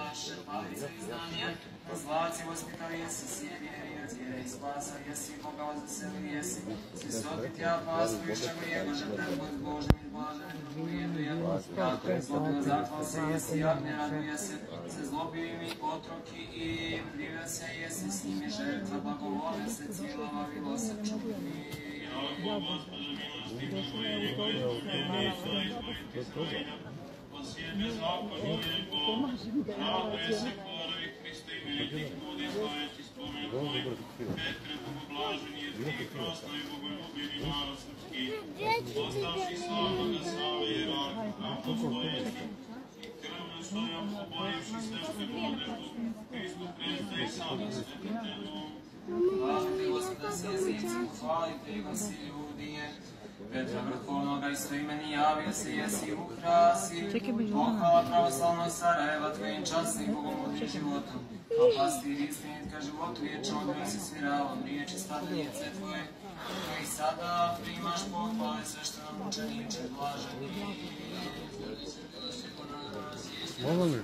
naše palice i znanja, na zlaci vaspitali jesi, sije vjeri, od vjere i spasa jesi, Boga vazdeseli jesi, svi tja pasku išćago jegože, pred Božem i blaženim ujeduje, kako je zlobila zahval se jesi, jagne raduje se zlobili mi otroki i prive se jesi, s njimi žrtva, blagovole se cijela vavilo se čudni. Osjeme zakonuje Bog, raduje se korovi Hriste i veliki ljudi slaveći spomen tvoj, Petre bogoblaženi je ti, krasno i bogoljubljeni narod srpski, ostavši slavnoga Save jerarha, apostolski, krvno svojom obojivši svešte vodežu, Hristu Hriste i sada svetitelju. Hvalite Gospoda se jezicima, hvalite ga si ljudije, Petra vrhovnoga i svoimeni javio se jesi u krasi, pohvala pravoslavnog Sarajeva tvojim časnim bogomodnim životom, a pastir istinitka životu vječnog si sviravom riječi stadljice tvoje, koji sada primaš pohvale sveštenom mučeniče blaženi. Mogu li?